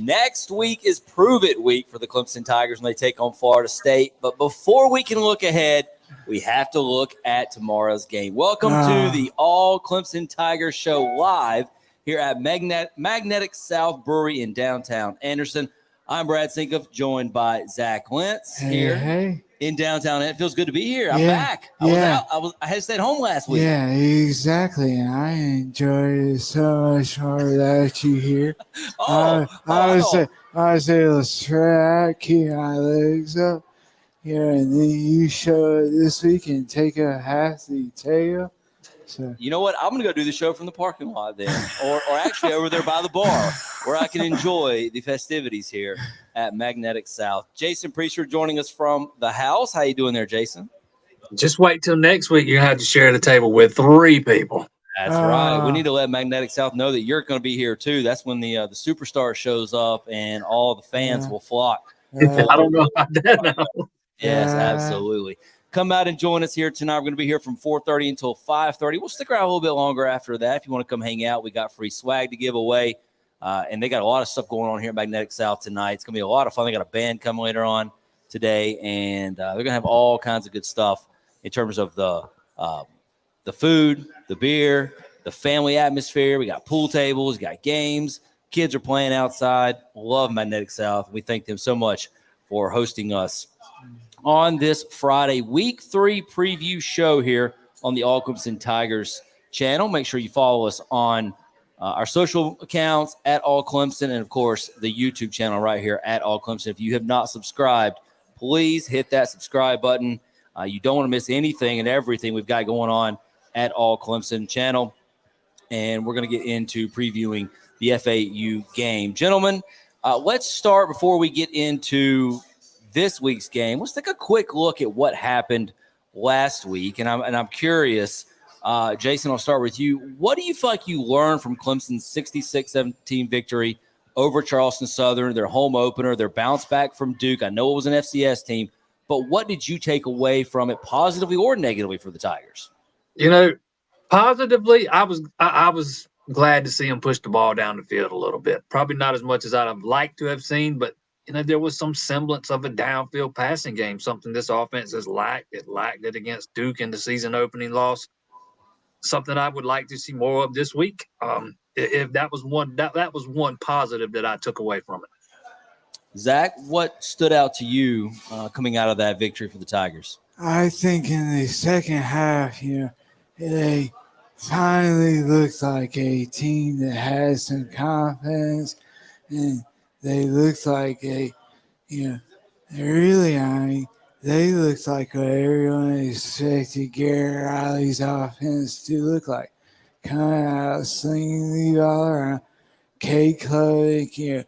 Next week is Prove It Week for the Clemson Tigers when they take on Florida State. But before we can look ahead, we have to look at tomorrow's game. Welcome to the All Clemson Tigers show live here at Magnetic South Brewery in downtown Anderson. I'm Brad Sinkoff, joined by Zach Lentz here in downtown. It feels good to be here. I'm back. I was out. I had to stay at home last week. Yeah, exactly. And I enjoyed it so much more without you here. I was able to spread out, keep my legs up here, and then you show it this week and take a half the tail. So you know what? I'm going to go do the show from the parking lot then, or actually over there by the bar where I can enjoy the festivities here at Magnetic South. Jason Priester joining us from the house. How you doing there, Jason? Just wait till next week. You're going to have to share the table with 3 people. That's right. We need to let Magnetic South know that you're going to be here too. That's when the superstar shows up and all the fans will flock. I don't know about that now. Yes, absolutely. Come out and join us here tonight. We're going to be here from 4:30 until 5:30. We'll stick around a little bit longer after that. If you want to come hang out, we got free swag to give away. And they got a lot of stuff going on here at Magnetic South tonight. It's going to be a lot of fun. They got a band coming later on today, and they're going to have all kinds of good stuff in terms of the food, the beer, the family atmosphere. We got pool tables, we got games. Kids are playing outside. Love Magnetic South. We thank them so much for hosting us on this Friday, Week 3 preview show here on the All Clemson Tigers channel. Make sure you follow us on our social accounts at All Clemson, and, of course, the YouTube channel right here at All Clemson. If you have not subscribed, please hit that subscribe button. You don't want to miss anything and everything we've got going on at All Clemson channel. And we're going to get into previewing the FAU game. Gentlemen, let's start before we get into this week's game. Let's take a quick look at what happened last week. And I'm curious, Jason, I'll start with you. What do you feel like you learned from Clemson's 66-17 victory over Charleston Southern, their home opener, their bounce back from Duke? I know it was an FCS team, but what did you take away from it, positively or negatively, for the Tigers? You know, positively, I was glad to see them push the ball down the field a little bit. Probably not as much as I'd have liked to have seen, but there was some semblance of a downfield passing game, something this offense has lacked. It lacked it against Duke in the season opening loss. Something I would like to see more of this week. If that was one, that was one positive that I took away from it. Zach, what stood out to you coming out of that victory for the Tigers? I think in the second half, they finally looked like a team that has some confidence, and they looked like they looked like what everyone expected Garrett Riley's offense to look like. Coming out, slinging the ball around, Cade Klubnik,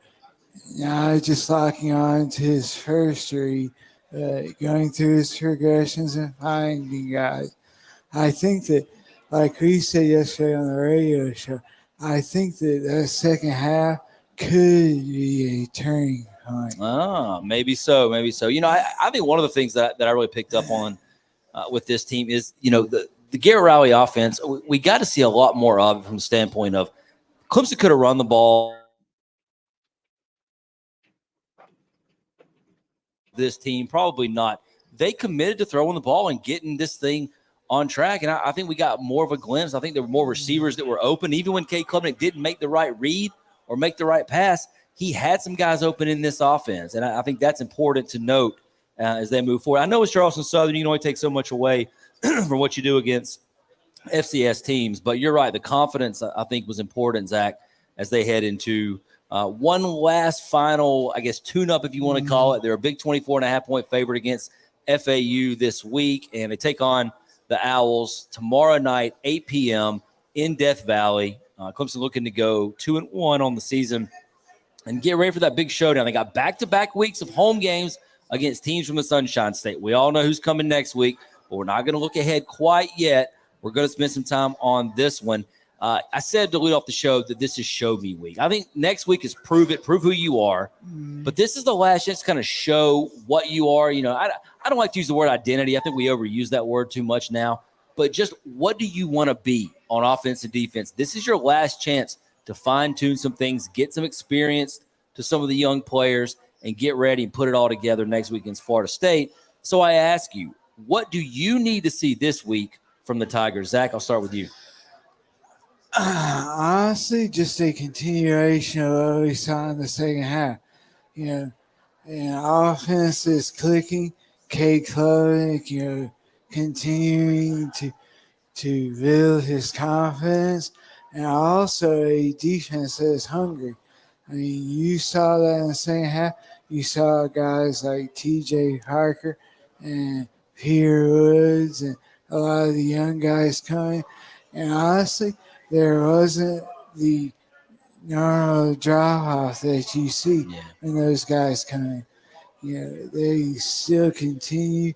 not just locking on to his first read, going through his progressions and finding guys. I think that, like we said yesterday on the radio show, I think that second half could be a turning point. Maybe so. I think one of the things that I really picked up on with this team is, the Garrett Riley offense. We got to see a lot more of it from the standpoint of Clemson could have run the ball. This team, probably not. They committed to throwing the ball and getting this thing on track, and I think we got more of a glimpse. I think there were more receivers that were open. Even when Cade Klubnik didn't make the right read or make the right pass, he had some guys open in this offense, and I think that's important to note as they move forward. I know it's Charleston Southern. You can only take so much away from what you do against FCS teams, but you're right. The confidence, I think, was important, Zach, as they head into one last final, I guess, tune-up, if you want to call it. They're a big 24.5-point favorite against FAU this week, and they take on the Owls tomorrow night, 8 p.m. in Death Valley. Clemson looking to go 2-1 on the season and get ready for that big showdown. They got back-to-back weeks of home games against teams from the Sunshine State. We all know who's coming next week, but we're not going to look ahead quite yet. We're going to spend some time on this one. I said to lead off the show that this is show me week. I think next week is prove who you are. But this is the last chance to kind of show what you are. I don't like to use the word identity. I think we overuse that word too much now. But just what do you want to be on offense and defense? This is your last chance to fine-tune some things, get some experience to some of the young players and get ready and put it all together next week against Florida State. So I ask you, what do you need to see this week from the Tigers? Zach, I'll start with you. Honestly, just a continuation of what we saw in the second half. And offense is clicking. Cade Klubnik, continuing to build his confidence, and also a defense that is hungry. I mean, you saw that in the second half. You saw guys like T.J. Parker and Peter Woods and a lot of the young guys coming. And honestly, there wasn't the normal drop-off that you see when those guys come in. They still continue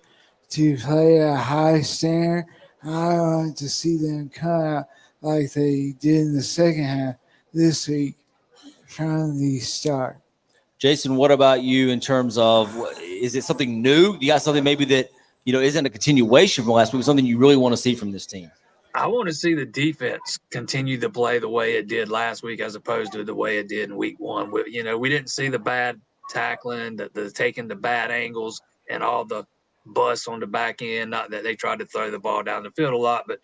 to play at a high standard. I want to see them come out like they did in the second half this week from the start. Jason, what about you in terms of, is it something new? You got something maybe that, isn't a continuation from last week, something you really want to see from this team? I want to see the defense continue to play the way it did last week as opposed to the way it did in week one. We didn't see the bad tackling, the taking the bad angles, and all the busts on the back end. Not that they tried to throw the ball down the field a lot, but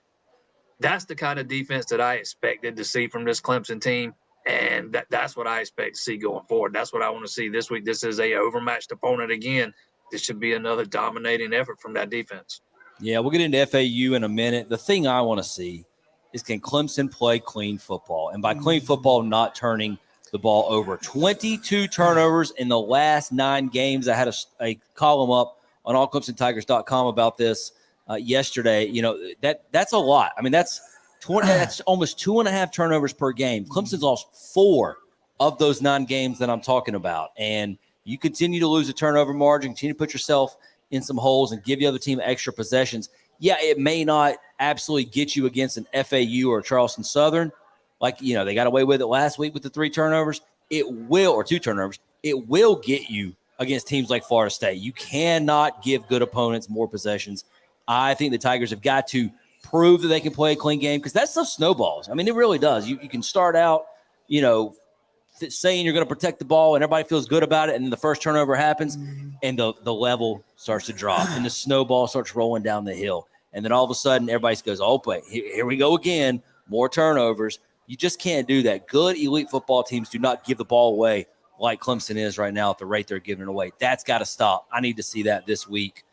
that's the kind of defense that I expected to see from this Clemson team, and that's what I expect to see going forward. That's what I want to see this week. This is a overmatched opponent again. This should be another dominating effort from that defense. Yeah, we'll get into FAU in a minute. The thing I want to see is, can Clemson play clean football? And by clean football, not turning the ball over. 22 turnovers in the last 9 games. I had a column up on allclemsontigers.com about this yesterday. That's a lot. I mean, that's almost 2.5 turnovers per game. Clemson's lost 4 of those 9 games that I'm talking about. And you continue to lose a turnover margin, continue to put yourself in some holes and give the other team extra possessions. Yeah, it may not absolutely get you against an FAU or Charleston Southern. Like, they got away with it last week with the 3 turnovers. It will, or 2 turnovers. It will get you against teams like Florida State. You cannot give good opponents more possessions. I think the Tigers have got to prove that they can play a clean game, because that stuff snowballs. I mean, it really does. You can start out, saying you're going to protect the ball and everybody feels good about it, and then the first turnover happens and the level starts to drop and the snowball starts rolling down the hill. And then all of a sudden everybody goes, oh, wait, here we go again, more turnovers. You just can't do that. Good elite football teams do not give the ball away like Clemson is right now at the rate they're giving it away. That's got to stop. I need to see that this week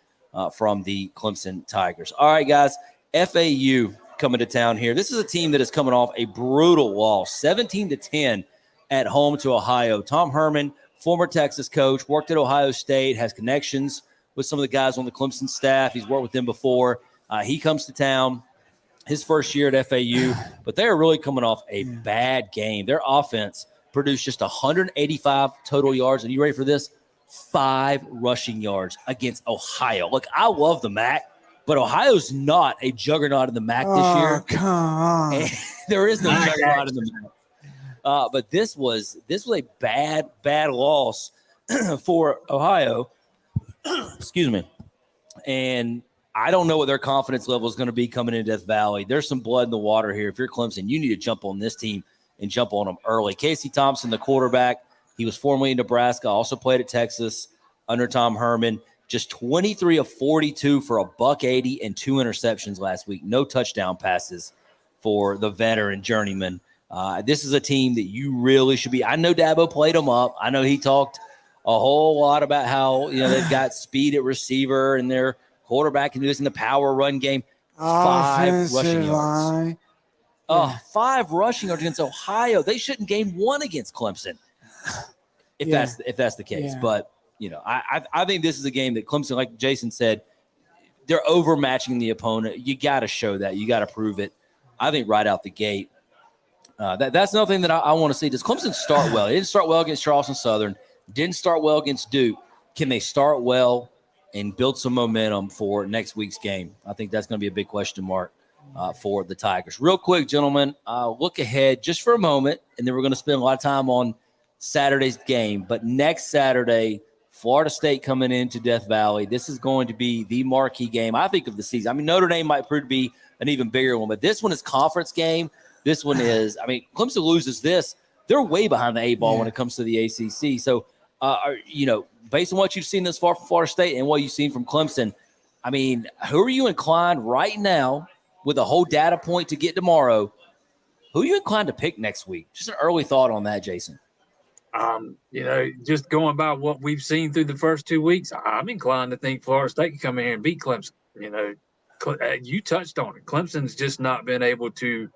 from the Clemson Tigers. All right, guys, FAU coming to town here. This is a team that is coming off a brutal loss, 17-10 at home to Ohio. Tom Herman, former Texas coach, worked at Ohio State, has connections with some of the guys on the Clemson staff. He's worked with them before. He comes to town, his first year at FAU, but they're really coming off a bad game. Their offense produced just 185 total yards. And you ready for this? 5 rushing yards against Ohio. Look, I love the MAC, but Ohio's not a juggernaut in the MAC this year. Come on. And there is no juggernaut in the MAC. But this was a bad loss for Ohio. Excuse me. And I don't know what their confidence level is going to be coming into Death Valley. There's some blood in the water here. If you're Clemson, you need to jump on this team and jump on them early. Casey Thompson, the quarterback, he was formerly in Nebraska, also played at Texas under Tom Herman. Just 23 of 42 for $180 and 2 interceptions last week. No touchdown passes for the veteran journeyman. This is a team that you really should be. I know Dabo played them up. I know he talked a whole lot about how they've got speed at receiver and their quarterback can do this in the power run game. 5 rushing yards. 5 rushing yards against Ohio. They shouldn't gain 1 against Clemson if that's the case. Yeah. But I think this is a game that Clemson, like Jason said, they're overmatching the opponent. You got to show that. You got to prove it. I think right out the gate. That's another thing that I want to see. Does Clemson start well? It didn't start well against Charleston Southern. Didn't start well against Duke. Can they start well and build some momentum for next week's game? I think that's going to be a big question mark for the Tigers. Real quick, gentlemen, look ahead just for a moment, and then we're going to spend a lot of time on Saturday's game. But next Saturday, Florida State coming into Death Valley. This is going to be the marquee game, I think, of the season. I mean, Notre Dame might prove to be an even bigger one, but this one is conference game. This one is, Clemson loses this, they're way behind the 8 ball when Yeah. it comes to the ACC. So, based on what you've seen this far from Florida State and what you've seen from Clemson, I mean, who are you inclined right now with a whole data point to get tomorrow? Who are you inclined to pick next week? Just an early thought on that, Jason. Just going by what we've seen through the first 2 weeks, I'm inclined to think Florida State can come in here and beat Clemson. You touched on it. Clemson's just not been able to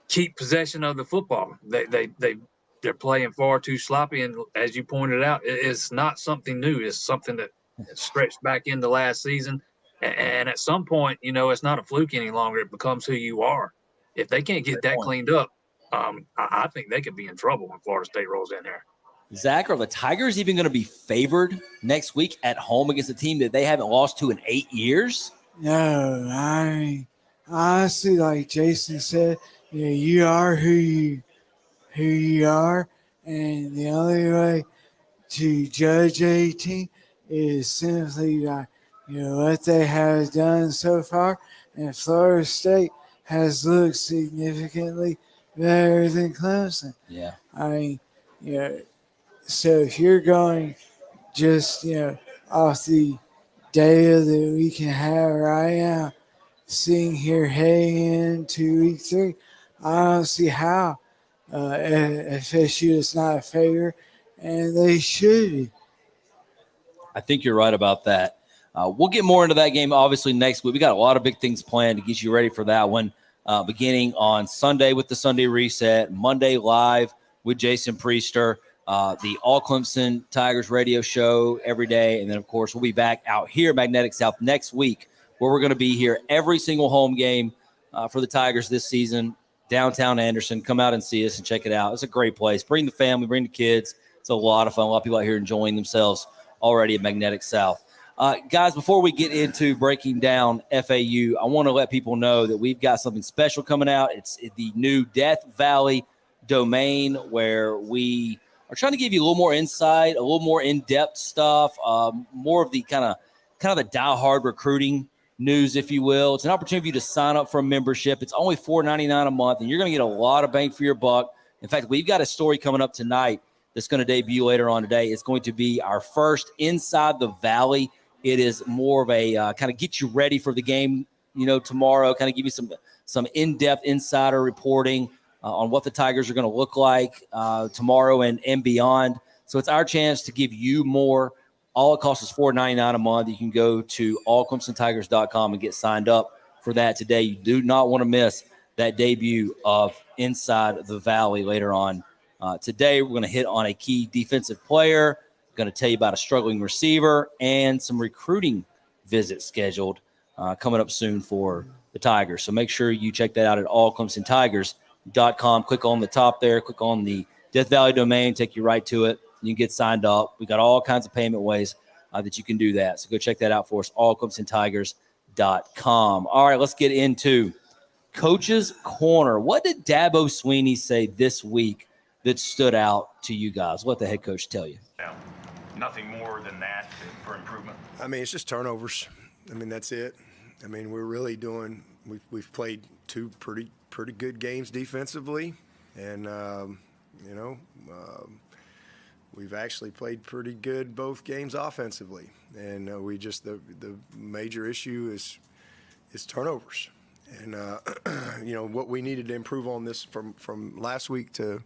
keep possession of the football. They're playing far too sloppy, and as you pointed out, it's not something new. It's something that stretched back into last season. And at some point, it's not a fluke any longer. It becomes who you are. If they can't get that cleaned up, I think they could be in trouble when Florida State rolls in there. Zach, are the Tigers even going to be favored next week at home against a team that they haven't lost to in 8 years? No, I mean, honestly, like Jason said, you are who you are, and the only way to judge a team is simply by what they have done so far. And Florida State has looked significantly better than Clemson. Yeah. I mean, so if you're going just off the data that we can have right now, sitting here heading into week 3, I don't see how FSU is not a favorite, and they should be. I think you're right about that. We'll get more into that game, obviously, next week. We got a lot of big things planned to get you ready for that one, beginning on Sunday with the Sunday Reset, Monday live with Jason Priester, the All Clemson Tigers radio show every day. And then, of course, we'll be back out here at Magnetic South next week, where we're going to be here every single home game for the Tigers this season, downtown Anderson. Come out and see us and check it out. It's a great place. Bring the family, bring the kids. It's a lot of fun. A lot of people out here enjoying themselves already at Magnetic South. Guys, before we get into breaking down FAU, I want to let people know that we've got something special coming out. It's the new Death Valley domain, where we are trying to give you a little more insight, a little more in-depth stuff, more of the kind of the die-hard recruiting news, if you will. It's an opportunity for you to sign up for a membership. It's only $4.99 a month, and you're going to get a lot of bang for your buck. In fact, we've got a story coming up tonight that's going to debut later on today. It's going to be our first Inside the Valley. It is more of a kind of get you ready for the game, tomorrow, kind of give you some in-depth insider reporting on what the Tigers are going to look like tomorrow and beyond. So it's our chance to give you more. All it costs is $4.99 a month. You can go to allclemsontigers.com and get signed up for that today. You do not want to miss that debut of Inside the Valley later on. Today, we're going to hit on a key defensive player, going to tell you about a struggling receiver, and some recruiting visits scheduled coming up soon for the Tigers. So make sure you check that out at allclemsontigers.com. Click on the top there. Click on the Death Valley domain. Take you right to it. You can get signed up. We got all kinds of payment ways that you can do that. So go check that out for us, allclemsontigers.com. All right, let's get into Coach's Corner. What did Dabo Swinney say this week that stood out to you guys? Let the head coach tell you. Yeah, nothing more than that for improvement. I mean, it's just turnovers. I mean, that's it. I mean, we're really doing. We've played 2 pretty good games defensively, and we've actually played pretty good both games offensively. And we just the major issue is turnovers. And what we needed to improve on this from the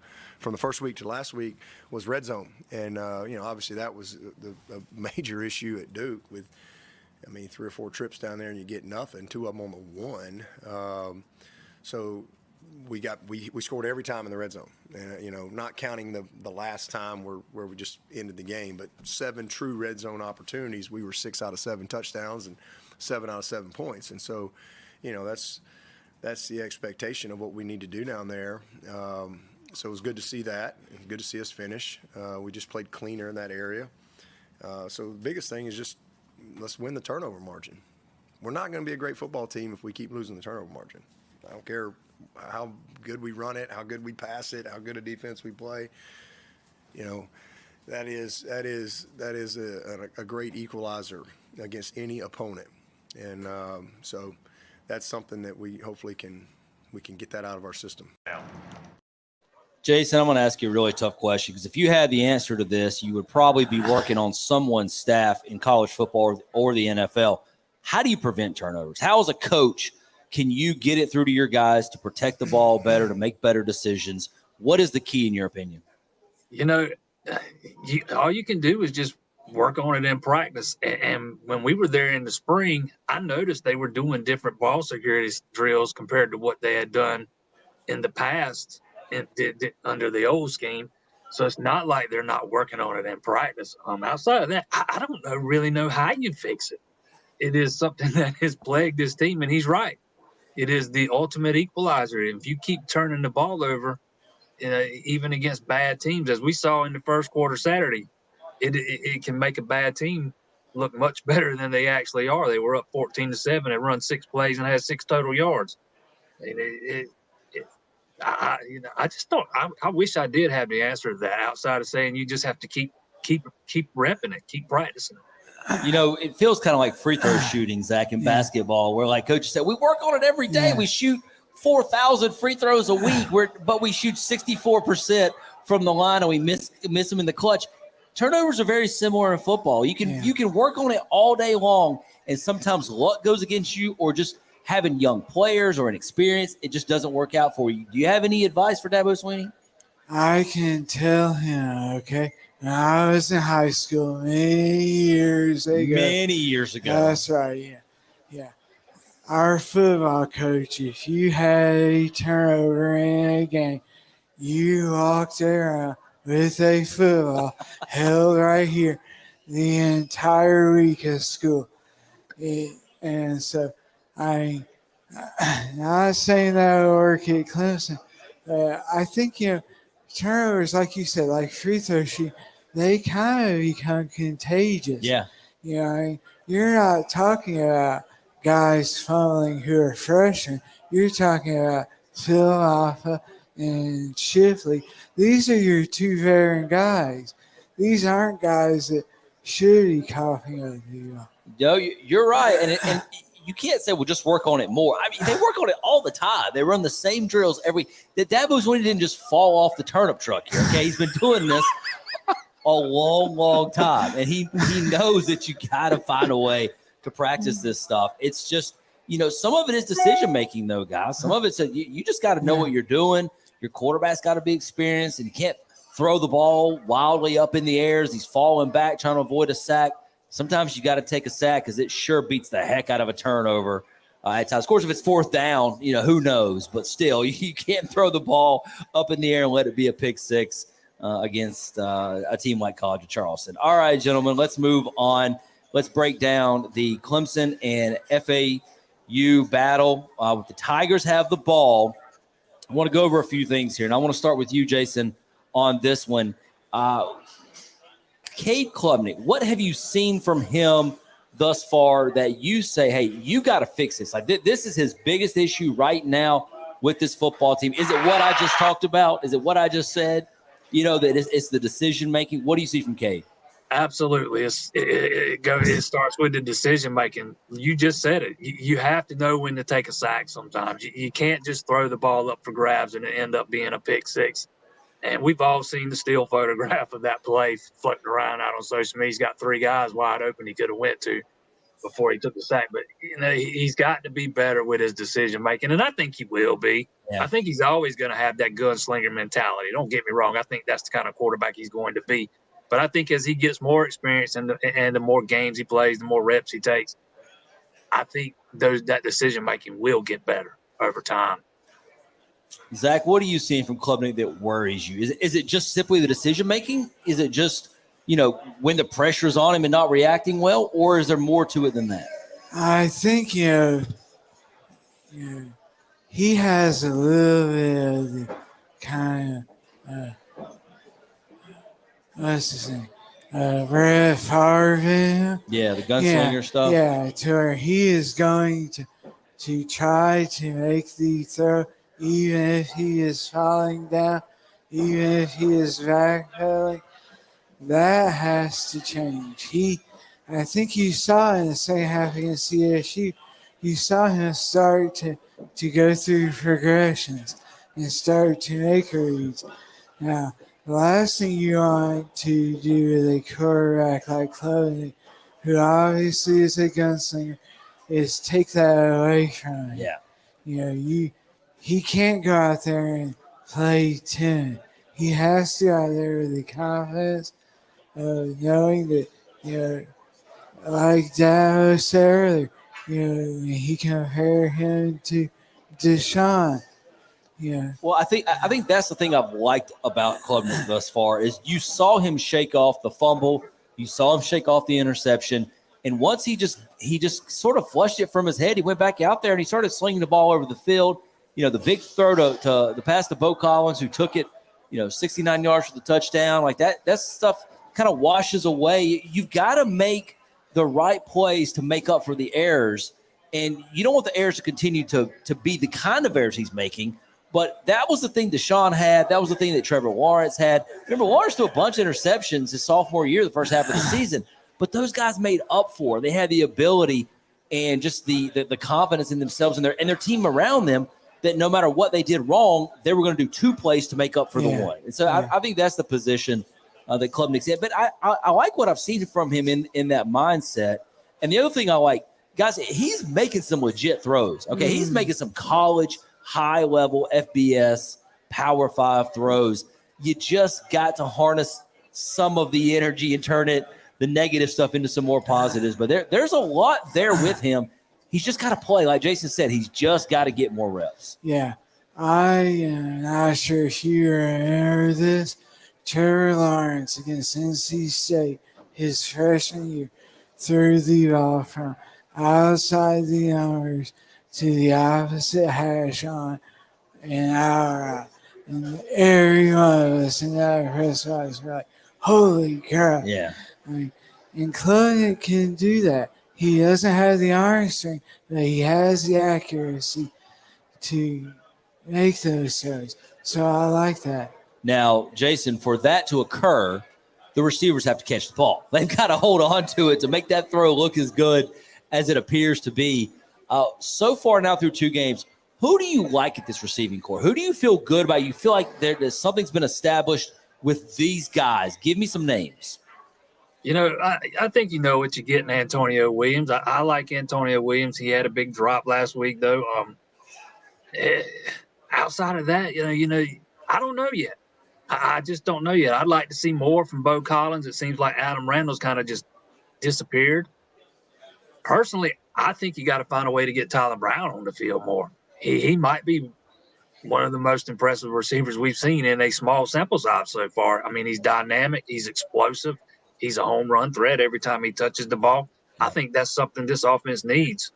first week to last week was red zone. And obviously that was the major issue at Duke with, 3 or 4 trips down there and you get nothing, 2 of them on the 1. So we scored every time in the red zone. Not counting the last time where we just ended the game, but 7 true red zone opportunities. We were 6 out of 7 touchdowns and 7 out of 7 points. And so, that's the expectation of what we need to do down there. So it was good to see that. It was good to see us finish. We just played cleaner in that area. So the biggest thing is just let's win the turnover margin. We're not going to be a great football team if we keep losing the turnover margin. I don't care how good we run it, how good we pass it, how good a defense we play. That is a great equalizer against any opponent. And so that's something that we hopefully can get that out of our system. Jason, I'm going to ask you a really tough question because if you had the answer to this, you would probably be working on someone's staff in college football or the NFL. How do you prevent turnovers? How, as a coach, can you get it through to your guys to protect the ball better, to make better decisions? What is the key in your opinion? All you can do is just work on it in practice. And when we were there in the spring, I noticed they were doing different ball security drills compared to what they had done in the past under the old scheme. So it's not like they're not working on it in practice. Outside of that, I don't really know how you fix it. It is something that has plagued this team, and he's right. It is the ultimate equalizer. If you keep turning the ball over, even against bad teams, as we saw in the first quarter Saturday, it can make a bad team look much better than they actually are. They were up 14-7. They run 6 plays and had 6 total yards. I just don't. I wish I did have the answer to that. Outside of saying you just have to keep repping it, keep practicing it. It feels kind of like free throw shooting, Zach, in basketball, where like coach said, we work on it every day. We shoot 4,000 free throws a week, but we shoot 64% from the line and we miss them in the clutch. Turnovers are very similar in football. You can work on it all day long, and sometimes luck goes against you, or just having young players or an experience, it just doesn't work out for you. Do you have any advice for Dabo Swinney? I can tell him, okay? When I was in high school many years ago. That's right, yeah. Our football coach, if you had a turnover in a game, you walked around with a football held right here the entire week of school. And so, not saying that would work at Clemson, but I think, turnovers, like you said, like free throw shoot, they kind of become contagious. Yeah. You're not talking about guys fumbling who are freshmen. You're talking about Phil Alpha and Shipley. These are your 2 veteran guys. These aren't guys that should be coughing up you. No, you're right. And you can't say, well, just work on it more. I mean, they work on it all the time. They run the same drills that Dabo Swinney didn't just fall off the turnip truck here, okay? He's been doing this a long, long time. And he knows that you got to find a way to practice this stuff. It's just, some of it is decision-making, though, guys. Some of it's you just got to know what you're doing. Your quarterback's got to be experienced, and you can't throw the ball wildly up in the air as he's falling back trying to avoid a sack. Sometimes you got to take a sack because it sure beats the heck out of a turnover. At times. Of course, if it's 4th down, who knows? But still, you can't throw the ball up in the air and let it be a pick six against a team like College of Charleston. All right, gentlemen, let's move on. Let's break down the Clemson and FAU battle. With the Tigers have the ball, I want to go over a few things here, and I want to start with you, Jason, on this one. Cade Klubnik, what have you seen from him thus far that you say, hey, you got to fix this? Like this is his biggest issue right now with this football team. Is it what I just talked about? Is it what I just said? That it's the decision making. What do you see from Cade? Absolutely. It starts with the decision making. You just said it. You have to know when to take a sack sometimes. You can't just throw the ball up for grabs and it end up being a pick six. And we've all seen the still photograph of that play floating around out on social media. He's got 3 guys wide open he could have went to before he took the sack. But, he's got to be better with his decision-making, and I think he will be. Yeah. I think he's always going to have that gunslinger mentality. Don't get me wrong. I think that's the kind of quarterback he's going to be. But I think as he gets more experience and the more games he plays, the more reps he takes, I think that decision-making will get better over time. Zach, what are you seeing from Klubnik that worries you? Is it just simply the decision-making? Is it just, when the pressure's on him and not reacting well, or is there more to it than that? I think, he has a little bit of the kind of, what's his name? Brett Favre. Yeah, the gunslinger stuff. Yeah, to where he is going to try to make the throw, even if he is falling down, even if he is backpedaling. That has to change. I think you saw in the second half against CSU, you saw him start to go through progressions and start to make reads. Now, the last thing you want to do with a quarterback like Clemson, who obviously is a gunslinger, is take that away from him. Yeah. He can't go out there and play 10. He has to go out there with the confidence of knowing that, like Dad said earlier, he compared him to Deshaun. Yeah. Well, I think that's the thing I've liked about Clemson thus far is you saw him shake off the fumble, you saw him shake off the interception, and once he just sort of flushed it from his head, he went back out there and he started slinging the ball over the field. The big throw to the pass to Bo Collins, who took it, 69 yards for the touchdown, like that. That stuff kind of washes away. You've got to make the right plays to make up for the errors, and you don't want the errors to continue to be the kind of errors he's making. But that was the thing Deshaun had. That was the thing that Trevor Lawrence had. Remember, Lawrence threw a bunch of interceptions his sophomore year, the first half of the season. But those guys made up for it. They had the ability and just the confidence in themselves and their team around them that no matter what they did wrong, they were going to do 2 plays to make up for the one. And so I think that's the position that Klubnik's in. But I like what I've seen from him in that mindset. And the other thing I like, guys, he's making some legit throws. Okay, he's making some college high-level FBS Power 5 throws. You just got to harness some of the energy and turn the negative stuff into some more positives. But there's a lot there with him. He's just got to play. Like Jason said, he's just got to get more reps. Yeah. I am not sure if you remember this. Trevor Lawrence against NC State, his freshman year, threw the ball from outside the numbers to the opposite hash on an hour out. And every one of us in that press box were like, holy crap. Yeah. And Klubnik can do that. He doesn't have the arm strength, but he has the accuracy to make those throws. So I like that. Now, Jason, for that to occur, the receivers have to catch the ball. They've got to hold on to it to make that throw look as good as it appears to be. So far now through 2 games, who do you like at this receiving corps? Who do you feel good about? You feel like there's something's been established with these guys. Give me some names. I think you know what you get in Antonio Williams. I like Antonio Williams. He had a big drop last week, though. Outside of that, I don't know yet. I just don't know yet. I'd like to see more from Bo Collins. It seems like Adam Randall's kind of just disappeared. Personally, I think you got to find a way to get Tyler Brown on the field more. He might be one of the most impressive receivers we've seen in a small sample size so far. I mean, he's dynamic. He's explosive. He's a home run threat every time he touches the ball. I think that's something this offense needs.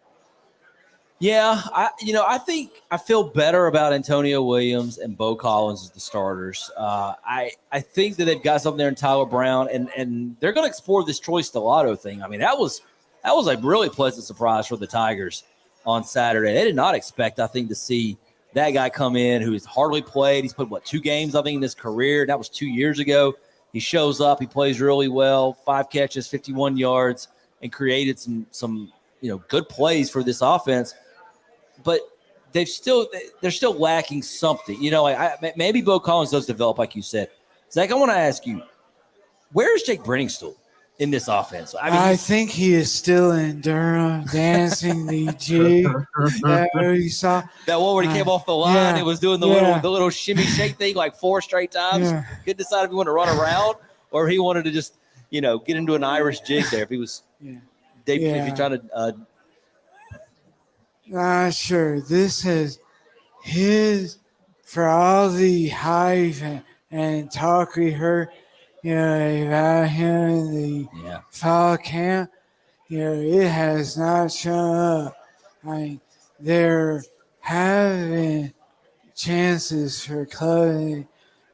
Yeah, I think I feel better about Antonio Williams and Bo Collins as the starters. I think that they've got something there in Tyler Brown, and they're going to explore this Troy Stellato thing. I mean, that was a really pleasant surprise for the Tigers on Saturday. They did not expect, I think, to see that guy come in who has hardly played. He's played, 2 games, I think, in his career. That was 2 years ago. He shows up. He plays really well, 5 catches, 51 yards, and created some good plays for this offense. But they're still lacking something. Maybe Bo Collins does develop, like you said. Zach, I want to ask you, where is Jake Brenningstool in this offense? I think he is still in Durham dancing the jig that we saw. That one where he came off the line and was doing the little shimmy shake thing like 4 straight times. Yeah. Couldn't decide if he wanted to run around or if he wanted to just, get into an Irish jig there. If he was if he trying to not sure. This is for all the hype and talk we heard, about him in the fall camp, it has not shown up. I mean, there have been chances for Chloe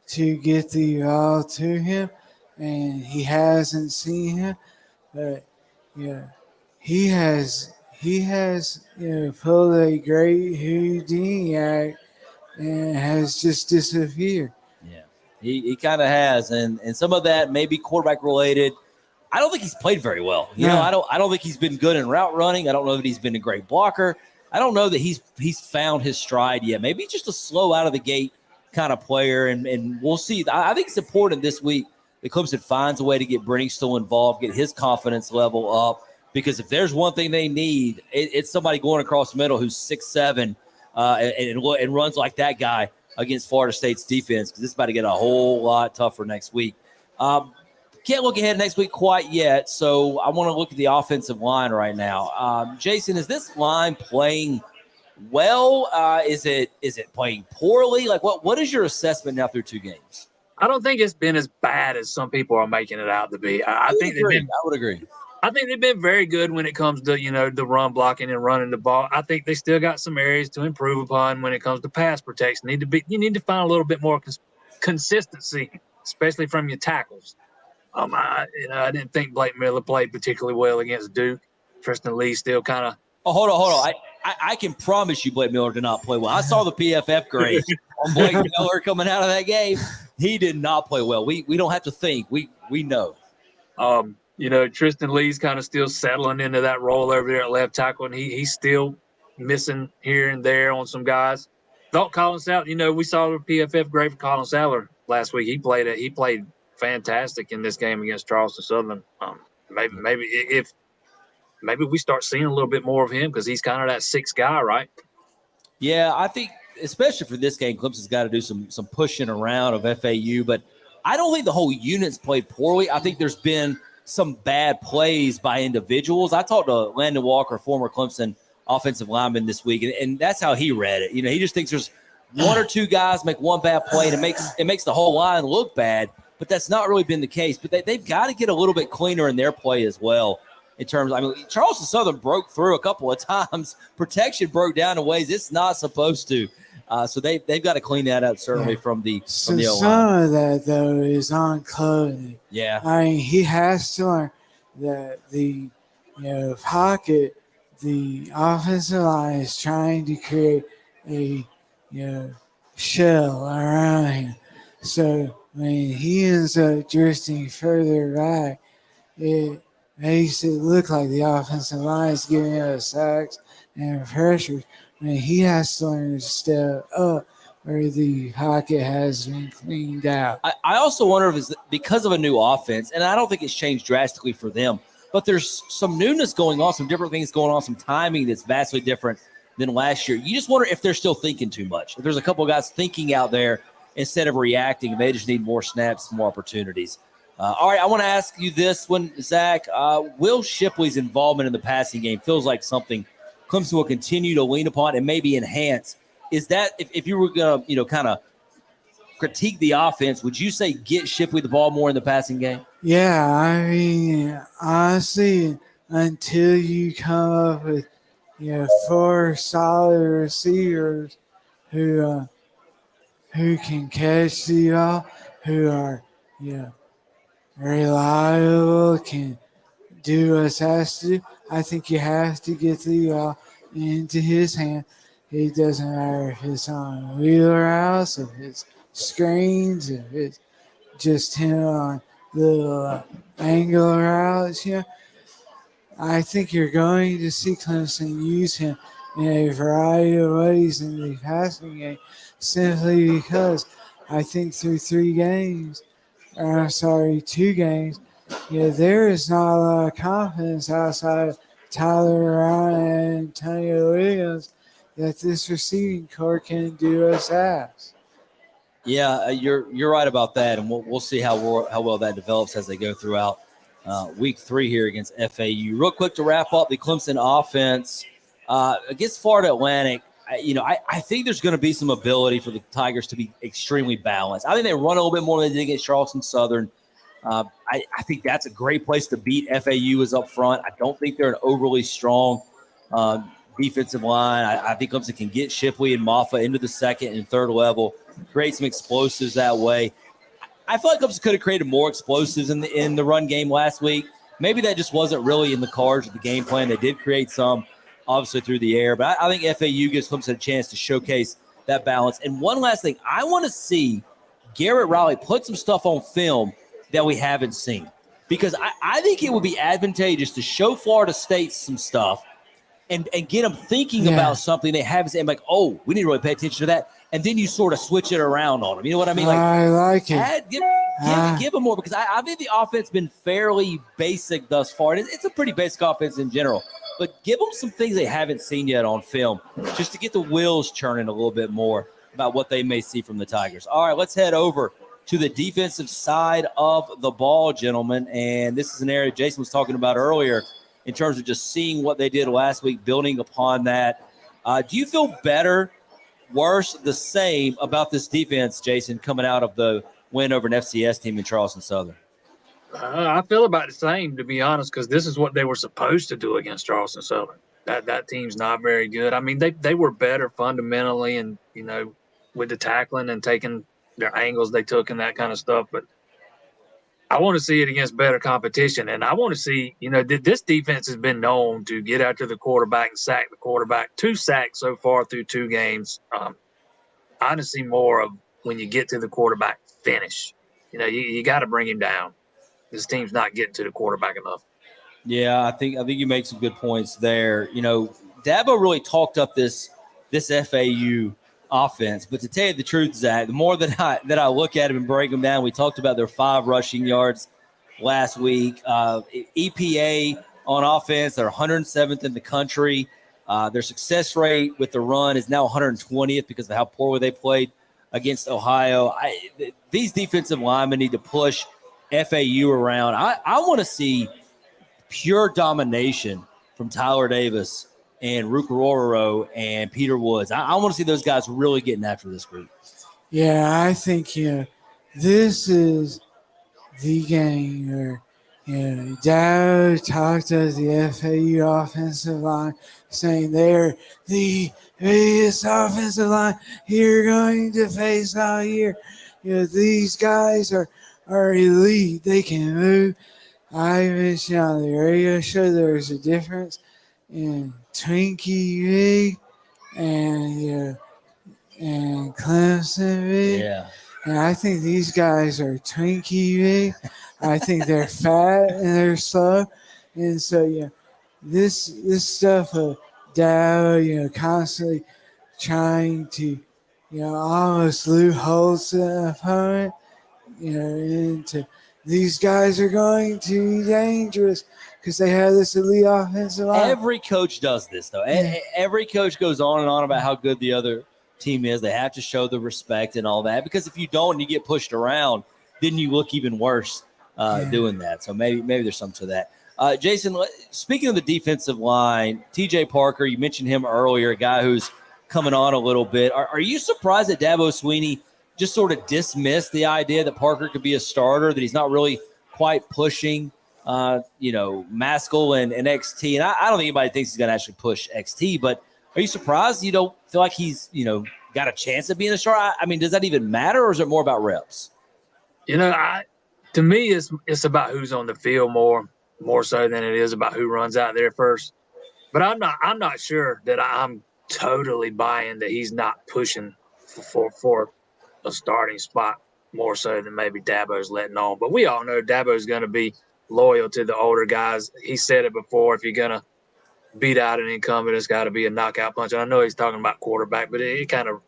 to get the ball to him, and he hasn't seen him, but he has pulled a great Houdini act and has just disappeared. Yeah, he kind of has, and some of that may be quarterback related. I don't think he's played very well. I don't think he's been good in route running. I don't know that he's been a great blocker. I don't know that he's found his stride yet. Maybe just a slow out of the gate kind of player, and we'll see. I think it's important this week that Clemson finds a way to get Brenny still involved, get his confidence level up, because if there's one thing they need, it's somebody going across the middle who's 6'7", and runs like that guy against Florida State's defense, because it's about to get a whole lot tougher next week. Can't look ahead next week quite yet, so I want to look at the offensive line right now. Jason, is this line playing well? Is it playing poorly? Like, what is your assessment now through 2 games? I don't think it's been as bad as some people are making it out to be. I would agree. I think they've been very good when it comes to, the run blocking and running the ball. I think they still got some areas to improve upon when it comes to pass protection. You need to find a little bit more consistency, especially from your tackles. I didn't think Blake Miller played particularly well against Duke. Tristan Lee still kind of. Oh, hold on. I can promise you Blake Miller did not play well. I saw the PFF grades on Blake Miller coming out of that game. He did not play well. We don't have to think. We know. Tristan Lee's kind of still settling into that role over there at left tackle, and he's still missing here and there on some guys. Thought Colin Sadler, we saw the PFF grade for Colin Sadler last week. He played fantastic in this game against Charleston Southern. Maybe we start seeing a little bit more of him, because he's kind of that 6th guy, right? Yeah, I think especially for this game, Clemson's got to do some pushing around of FAU, but I don't think the whole unit's played poorly. I think there's been some bad plays by individuals. I talked to Landon Walker, former Clemson offensive lineman, this week, and that's how he read it. He just thinks there's 1 or 2 guys make one bad play, and it makes the whole line look bad, but that's not really been the case. But they've got to get a little bit cleaner in their play as well. In terms, Charleston Southern broke through a couple of times. Protection broke down in ways it's not supposed to. So they've got to clean that up, certainly, from the some O-line. of that, though, is on clothing. Yeah. He has to learn that the pocket, the offensive line is trying to create a shell around him. So when he ends up drifting further back, it makes it look like the offensive line is giving us sacks and pressures. He has to learn to step up where the pocket has been cleaned out. I also wonder if it's because of a new offense, and I don't think it's changed drastically for them, but there's some newness going on, some different things going on, some timing that's vastly different than last year. You just wonder if they're still thinking too much. If there's a couple of guys thinking out there instead of reacting, and they just need more snaps, more opportunities. All right, I want to ask you this one, Zach. Will Shipley's involvement in the passing game feels like something Clemson will continue to lean upon and maybe enhance. Is that, if you were going to, kind of critique the offense, would you say get Shipley the ball more in the passing game? Yeah, honestly, until you come up with, 4 solid receivers who can catch the ball, who are, reliable, can do what's asked to do. I think you have to get the ball into his hand. It doesn't matter if it's on wheel routes, if it's screens, if it's just him on little angle routes. I think you're going to see Clemson use him in a variety of ways in the passing game, simply because I think through 2 games, there is not a lot of confidence outside of Tyler Brown and Antonio Williams that this receiving core can do us ass. Yeah, you're right about that, and we'll see how well that develops as they go throughout week 3 here against FAU. Real quick to wrap up the Clemson offense against Florida Atlantic. I think there's going to be some ability for the Tigers to be extremely balanced. I think they run a little bit more than they did against Charleston Southern. I think that's a great place to beat. FAU is up front. I don't think they're an overly strong defensive line. I think Clemson can get Shipley and Maffa into the 2nd and 3rd level, create some explosives that way. I feel like Clemson could have created more explosives in the run game last week. Maybe that just wasn't really in the cards of the game plan. They did create some, obviously, through the air. But I think FAU gives Clemson a chance to showcase that balance. And one last thing, I want to see Garrett Riley put some stuff on film that we haven't seen. Because I think it would be advantageous to show Florida State some stuff and get them thinking about something they haven't seen. Like, oh, we need to really pay attention to that. and then you sort of switch it around on them. You know what I mean? I like it. Give them more, because I think the offense been fairly basic thus far. It's a pretty basic offense in general, but give them some things they haven't seen yet on film, just to get the wheels churning a little bit more about what they may see from the Tigers. All right, let's head over to the defensive side of the ball, gentlemen. And this is an area Jason was talking about earlier in terms of just seeing what they did last week, building upon that. Do you feel better, worse, the same about this defense, Jason, coming out of the win over an FCS team in Charleston Southern? I feel about the same, to be honest, because this is what they were supposed to do against Charleston Southern. That team's not very good. I mean, they were better fundamentally, and with the tackling and taking their angles they took and that kind of stuff. But I want to see it against better competition, and I want to see, this defense has been known to get after the quarterback and sack the quarterback. 2 sacks so far through 2 games. I want to see more of when you get to the quarterback finish. You got to bring him down. This team's not getting to the quarterback enough. Yeah, I think you make some good points there. Dabo really talked up this FAU offense, but to tell you the truth, Zach, the more that I look at him and break them down, we talked about their 5 rushing yards last week. EPA on offense, they're 107th in the country. Their success rate with the run is now 120th because of how poorly they played against Ohio. These defensive linemen need to push FAU around. I want to see pure domination from Tyler Davis and Rukaroro and Peter Woods. I want to see those guys really getting after this group. Yeah, I think this is the game where Dow talked to the FAU offensive line, saying they're the biggest offensive line you're going to face all year. These guys are elite. They can move. I mentioned on the radio show there's a difference in Twinkie Rig and Clemson Rig. Yeah. And I think these guys are Twinkie Rig. I think they're fat and they're slow. And so, this stuff of Dow, constantly trying to, almost loopholes to the opponent, into these guys are going to be dangerous because they have this elite offensive line. Every coach does this, though. Yeah. Every coach goes on and on about how good the other team is. They have to show the respect and all that, because if you don't and you get pushed around, then you look even worse doing that. So maybe there's something to that. Jason, speaking of the defensive line, TJ Parker, you mentioned him earlier, a guy who's coming on a little bit. Are you surprised that Dabo Swinney just sort of dismissed the idea that Parker could be a starter, that he's not really quite pushing, Maskell and XT? And I don't think anybody thinks he's going to actually push XT, but are you surprised you don't feel like he's, got a chance of being a starter? I mean, does that even matter, or is it more about reps? To me, it's about who's on the field more so than it is about who runs out there first. But I'm not sure that I'm totally buying that he's not pushing for a starting spot more so than maybe Dabo's letting on. But we all know Dabo's going to be loyal to the older guys. He said it before, if you're going to beat out an incumbent, it's got to be a knockout punch. And I know he's talking about quarterback, but it kind of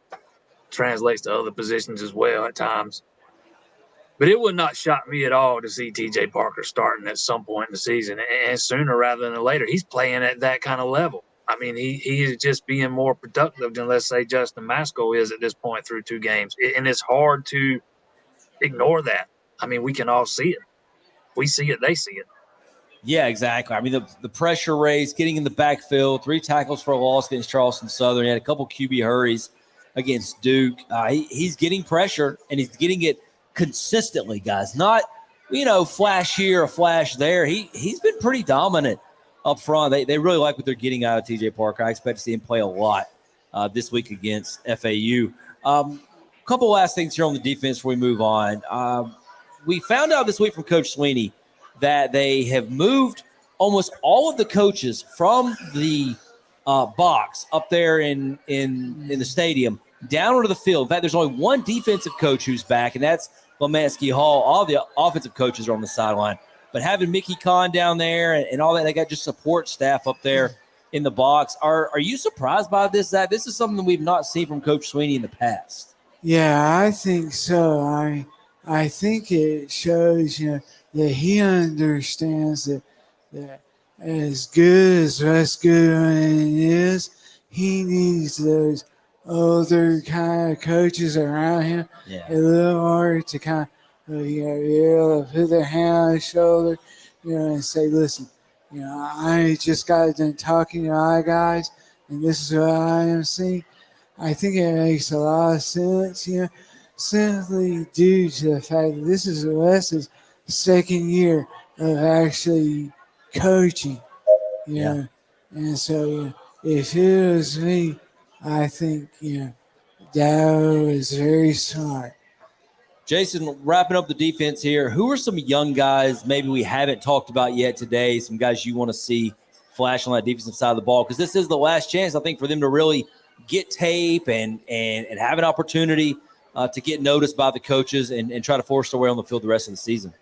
translates to other positions as well at times. But it would not shock me at all to see TJ Parker starting at some point in the season, and sooner rather than later. He's playing at that kind of level. I mean, he is just being more productive than, let's say, Justin Maskell is at this point through 2 games. And it's hard to ignore that. I mean, we can all see it. We see it, they see it. Yeah, exactly. I mean, the pressure raise, getting in the backfield, 3 tackles for a loss against Charleston Southern. He had a couple QB hurries against Duke. He's getting pressure, and he's getting it consistently, guys. Not, flash here, a flash there. He's been pretty dominant up front. They really like what they're getting out of TJ Parker. I expect to see him play a lot this week against FAU. Couple last things here on the defense before we move on. We found out this week from Coach Swinney that they have moved almost all of the coaches from the box up there in the stadium down onto the field. In fact, there's only one defensive coach who's back, and that's Lemansky Hall. All the offensive coaches are on the sideline. But having Mickey Kahn down there and all that, they got just support staff up there in the box. Are you surprised by this, Zach? This is something we've not seen from Coach Sweeney in the past. Yeah, I think so. I think it shows, that he understands that as good as West Goodwin is, he needs those older kind of coaches around him a little more to kind of, be able to put their hand on his shoulder, and say, listen, I just got done talking to my guys, and this is what I am seeing. I think it makes a lot of sense, simply due to the fact that this is Wes's second year of actually coaching. And so, if it was me, I think, Dow is very smart. Jason, wrapping up the defense here, who are some young guys maybe we haven't talked about yet today, some guys you want to see flash on that defensive side of the ball? Because this is the last chance, I think, for them to really get tape and have an opportunity to get noticed by the coaches and try to force their way on the field the rest of the season.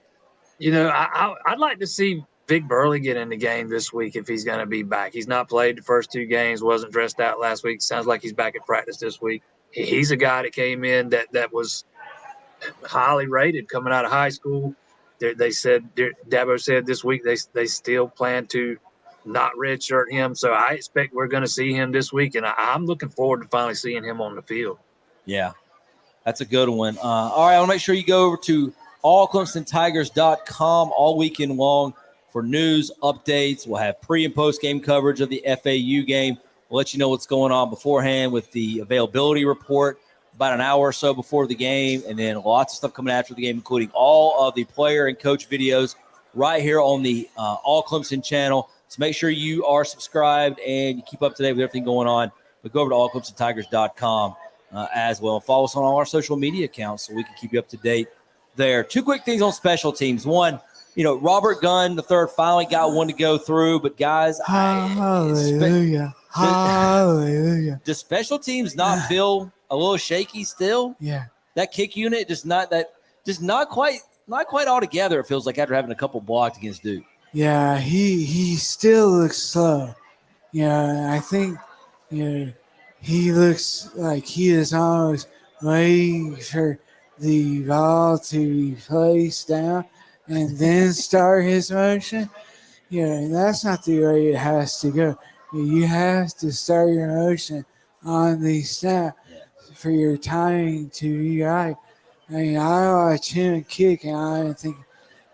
I'd like to see Vic Burley get in the game this week if he's going to be back. He's not played the first 2 games, wasn't dressed out last week. Sounds like he's back at practice this week. He's a guy that came in that was highly rated coming out of high school. They said, Dabo said this week they still plan to not redshirt him. So I expect we're going to see him this week, and I'm looking forward to finally seeing him on the field. Yeah, that's a good one. All right, I want to make sure you go over to allclemsontigers.com all weekend long for news, updates. We'll have pre- and post-game coverage of the FAU game. We'll let you know what's going on beforehand with the availability report about an hour or so before the game, and then lots of stuff coming after the game, including all of the player and coach videos right here on the All Clemson channel. So make sure you are subscribed and you keep up to date with everything going on. But go over to allclemsontigers.com as well. Follow us on all our social media accounts so we can keep you up to date there. 2 quick things on special teams. One, Robert Gunn, the third, finally got one to go through. But, guys, hallelujah. Hallelujah. Does special teams not feel a little shaky still? Yeah. That kick unit just not quite all together, it feels like, after having a couple blocked against Duke. Yeah, he still looks slow. I think, he looks like he is almost waiting for the ball to be placed down and then start his motion. And that's not the way it has to go. You have to start your motion on the snap for your timing to be right. I watch him kick, and I'm thinking,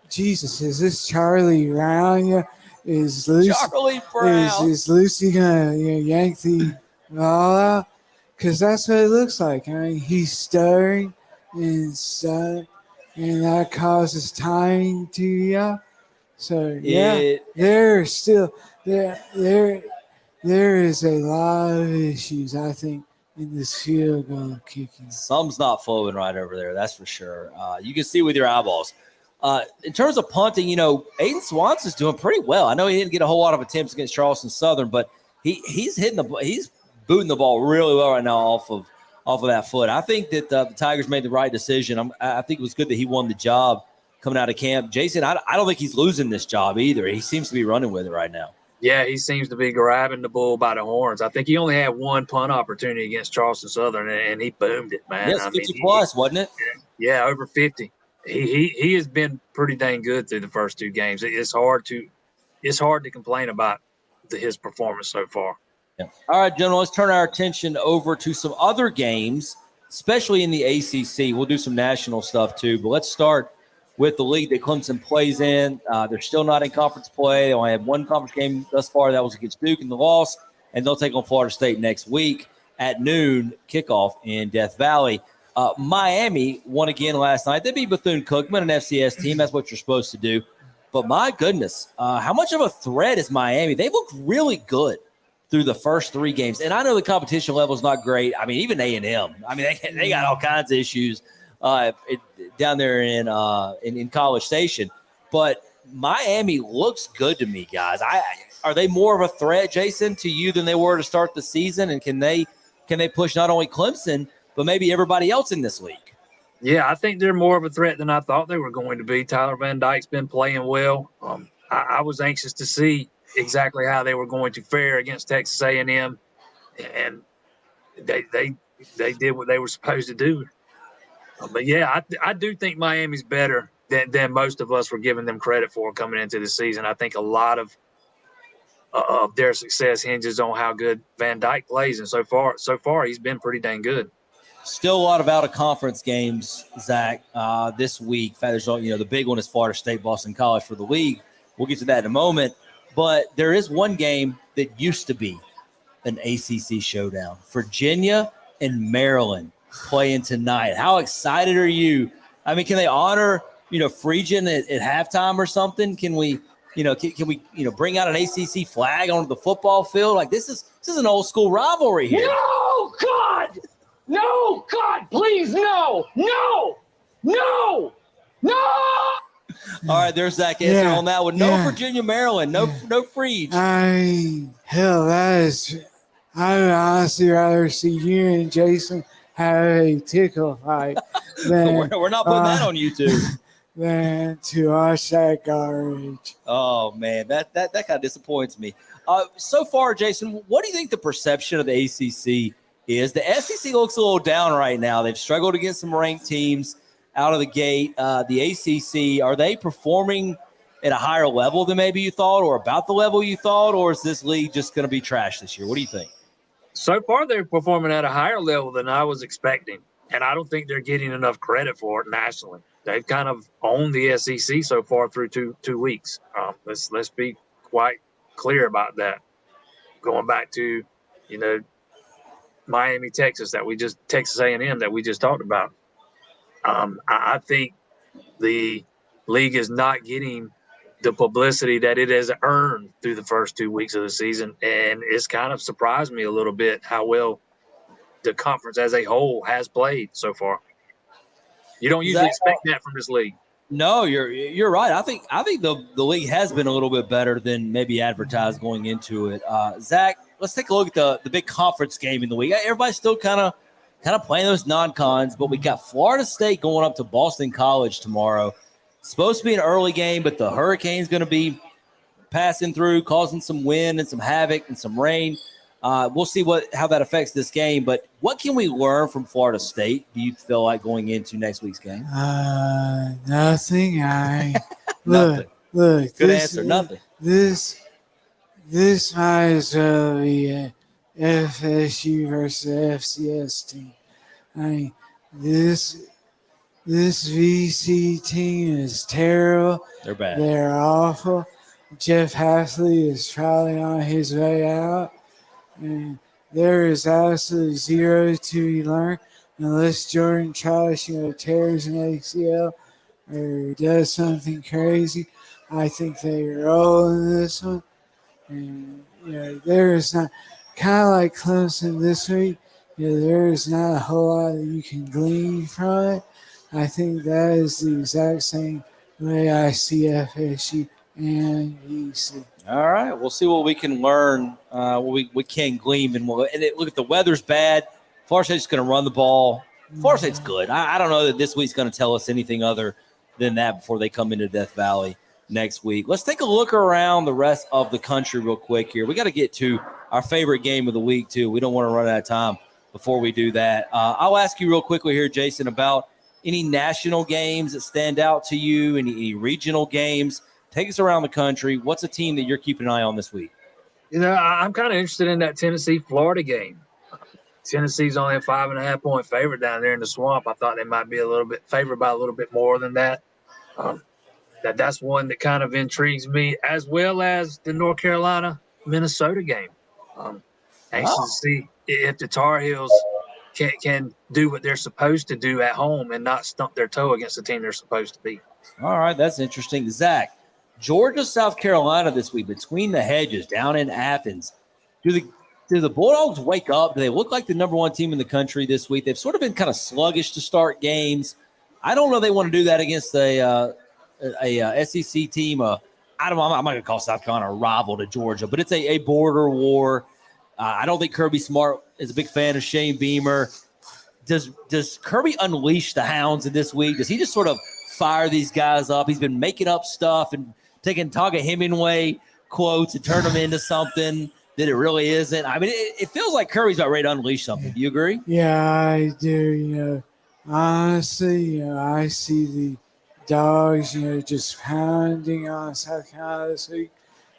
Jesus, is this Charlie Brown? Is Lucy, Charlie Brown. Is Lucy going to yank the ball out? Because that's what it looks like. He's stuttering and stuttering, and that causes timing to be off. So, there is a lot of issues, I think, in this field goal kicking. Some's not flowing right over there, that's for sure. You can see with your eyeballs. In terms of punting, Aiden Swanson's doing pretty well. I know he didn't get a whole lot of attempts against Charleston Southern, but he's booting the ball really well right now off of that foot. I think that the Tigers made the right decision. I think it was good that he won the job coming out of camp. Jason, I don't think he's losing this job either. He seems to be running with it right now. Yeah, he seems to be grabbing the bull by the horns. I think he only had one punt opportunity against Charleston Southern, and he boomed it, man. Yes, 50+, wasn't it? Yeah, over 50. He has been pretty dang good through the first 2 games. It's hard to complain about his performance so far. Yeah. All right, gentlemen, let's turn our attention over to some other games, especially in the ACC. We'll do some national stuff too, but let's start with the league that Clemson plays in. They're still not in conference play. They only had 1 conference game thus far. That was against Duke in the loss, and they'll take on Florida State next week at noon kickoff in Death Valley. Miami won again last night. They beat Bethune-Cookman, an FCS team. That's what you're supposed to do. But my goodness, how much of a threat is Miami? They looked really good through the first 3 games. And I know the competition level is not great. I mean, even A&M. I mean, they got all kinds of issues down there in College Station. But Miami looks good to me, guys. Are they more of a threat, Jason, to you than they were to start the season? And can they push not only Clemson, but maybe everybody else in this league? Yeah, I think they're more of a threat than I thought they were going to be. Tyler Van Dyke's been playing well. I was anxious to see exactly how they were going to fare against Texas A&M, and they did what they were supposed to do. But yeah, I do think Miami's better than most of us were giving them credit for coming into the season. I think a lot of their success hinges on how good Van Dyke plays, and so far he's been pretty dang good. Still a lot of out-of-conference games, Zach, this week. In fact, there's, the big one is Florida State, Boston College for the league. We'll get to that in a moment. But there is one game that used to be an ACC showdown. Virginia and Maryland playing tonight. How excited are you? I mean, can they honor, Phrygian at halftime or something? Can we, can we bring out an ACC flag onto the football field? Like, this is an old-school rivalry here. No, God! No, God, please, no! All right, there's Zach answer on that one. No Virginia, Maryland. No Freed. Hell, I would honestly rather see you and Jason have a tickle fight than We're not putting that on YouTube. Than to watch that garbage. Oh, man, that kind of disappoints me. So far, Jason, what do you think the perception of the ACC is? The SEC looks a little down right now. They've struggled against some ranked teams out of the gate. The ACC, are they performing at a higher level than maybe you thought, or about the level you thought, or is this league just going to be trash this year? What do you think? So far, they're performing at a higher level than I was expecting, and I don't think they're getting enough credit for it nationally. They've kind of owned the SEC so far through two weeks. Let's be quite clear about that. Going back to, Miami, Texas Texas A&M that we just talked about. I think the league is not getting the publicity that it has earned through the first 2 weeks of the season, and it's kind of surprised me a little bit how well the conference as a whole has played so far. You don't usually expect that from this league. No, you're right. I think the league has been a little bit better than maybe advertised going into it. Zach, let's take a look at the big conference game in the week. Everybody's still kind of playing those non-cons, but we got Florida State going up to Boston College tomorrow. It's supposed to be an early game, but the Hurricane's going to be passing through, causing some wind and some havoc and some rain. We'll see how that affects this game. But what can we learn from Florida State, do you feel like, going into next week's game? Nothing. Nothing. Look. Good answer. Nothing. This might as well be a FSU versus FCS team. I mean, this VC team is terrible. They're bad. They're awful. Jeff Hafley is probably on his way out. And there is absolutely zero to be learned unless Jordan Travis, tears an ACL or does something crazy. I think they roll in this one. And, there is not, kind of like Clemson this week, there is not a whole lot that you can glean from it. I think that is the exact same way I see FSU and UC. All right, we'll see what we can learn, what we can glean. And look, if the weather's bad, Florida State's going to run the ball. Florida State's good. I don't know that this week's going to tell us anything other than that before they come into Death Valley next week. Let's take a look around the rest of the country real quick here. We got to get to our favorite game of the week, too. We don't want to run out of time before we do that. I'll ask you real quickly here, Jason, about any national games that stand out to you, any regional games. Take us around the country. What's a team that you're keeping an eye on this week? I'm kind of interested in that Tennessee-Florida game. Tennessee's only a 5.5-point favorite down there in the Swamp. I thought they might be a little bit favored by a little bit more than that. That's one that kind of intrigues me, as well as the North Carolina-Minnesota game. Anxious to see if the Tar Heels can do what they're supposed to do at home and not stump their toe against the team they're supposed to be. All right, that's interesting. Zach, Georgia, South Carolina this week, between the hedges down in Athens. Do the Bulldogs wake up? Do they look like the number one team in the country this week? They've sort of been kind of sluggish to start games. I don't know they want to do that against a SEC team. I'm not going to call South Carolina a rival to Georgia, but it's a border war. I don't think Kirby Smart is a big fan of Shane Beamer. Does Kirby unleash the hounds in this week? Does he just sort of fire these guys up? He's been making up stuff and taking Tonga Hemingway quotes and turn them into something that it really isn't. I mean, it feels like Kirby's about ready to unleash something. Do you agree? Yeah, I do. Honestly, I see the Dogs, just pounding on South Carolina this week.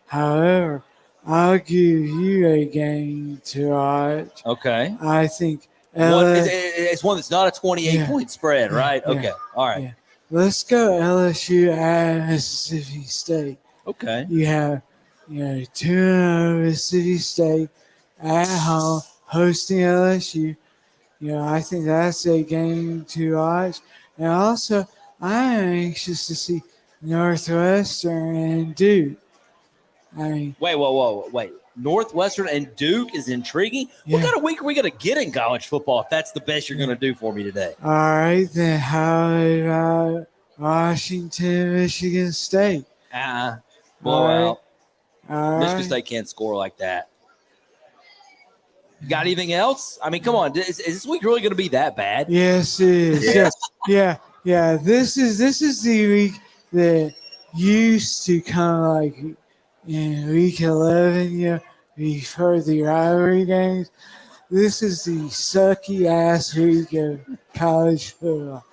However, I'll give you a game to watch. Okay. I think It's one that's not a 28-point spread, right? yeah, Okay. All right. yeah. Let's go LSU at Mississippi State. Okay. You have, 2-0 Mississippi State at home hosting LSU. I think that's a game to watch. And also, I'm anxious to see Northwestern and Duke. I mean, Wait. Northwestern and Duke is intriguing. Yeah. What kind of week are we going to get in college football if that's the best you're going to do for me today? all right, then how about Washington, Michigan State? Blowout. All Michigan right. State can't score like that. Got anything else? I mean, come on. Is this week really going to be that bad? Yes, it is. Yeah. This is the week that used to come like in week 11, before the rivalry games. This is the sucky ass week of college football.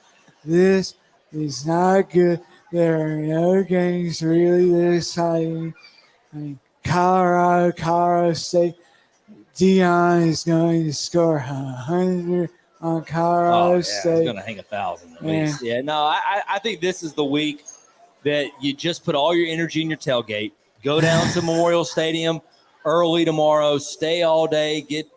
This is not good. There are no games really that exciting. I mean, Colorado State. Dion is going to score 100 on Colorado State. He's going to hang 1,000 at least. Yeah, no, I think this is the week that you just put all your energy in your tailgate, go down to Memorial Stadium early tomorrow, stay all day, get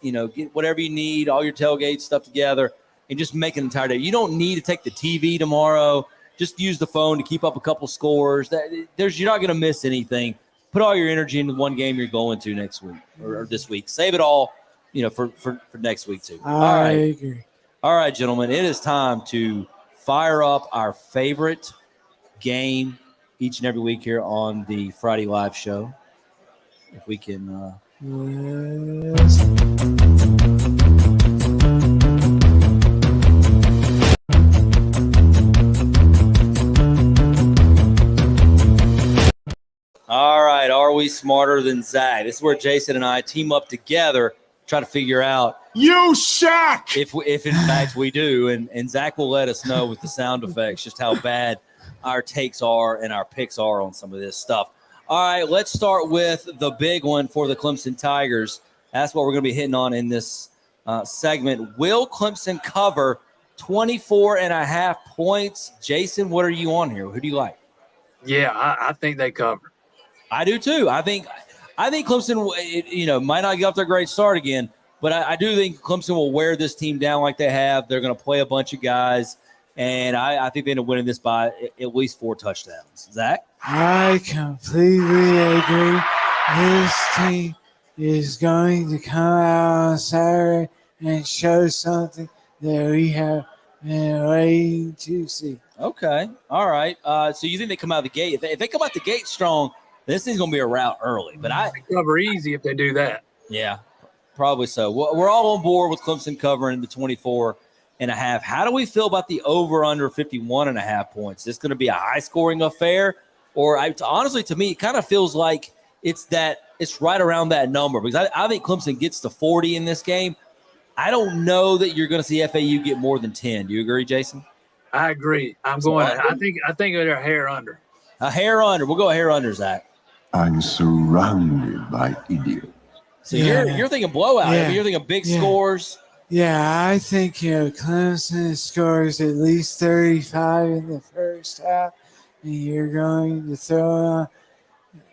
whatever you need, all your tailgate stuff together, and just make an entire day. You don't need to take the TV tomorrow. Just use the phone to keep up a couple scores. You're not going to miss anything. Put all your energy into one game you're going to next week or this week. Save it all, for next week too. I agree. All right, gentlemen, it is time to fire up our favorite game each and every week here on the Friday Live Show. If we can. All right, are we smarter than Zach? This is where Jason and I team up together, try to figure out you suck if in fact we do, and Zach will let us know with the sound effects just how bad our takes are and our picks are on some of this stuff. All right, let's start with the big one for the Clemson Tigers. That's what we're going to be hitting on in this segment. Will Clemson cover 24.5 points? Jason, what are you on here? Who do you like? Yeah, I think they cover. I do too. I think Clemson, might not get off to a great start again, but I do think Clemson will wear this team down like they have. They're going to play a bunch of guys, and I think they end up winning this by at least 4 touchdowns. Zach? I completely agree. This team is going to come out on Saturday and show something that we have been waiting to see. Okay. All right. So you think they come out of the gate? If they come out the gate strong, this thing's going to be a rout early. But They cover easy if they do that. Yeah, probably so. We're all on board with Clemson covering the 24.5. How do we feel about the over/under 51.5 points? Is this going to be a high-scoring affair? Or honestly, to me, it kind of feels like it's right around that number because I think Clemson gets to 40 in this game. I don't know that you're going to see FAU get more than 10. Do you agree, Jason? I agree. I think they're a hair under. A hair under. We'll go a hair under, Zach. I'm surrounded by idiots. So you're thinking blowout. Yeah. I mean, you're thinking big scores. Yeah, I think Clemson scores at least 35 in the first half, and you're going to throw on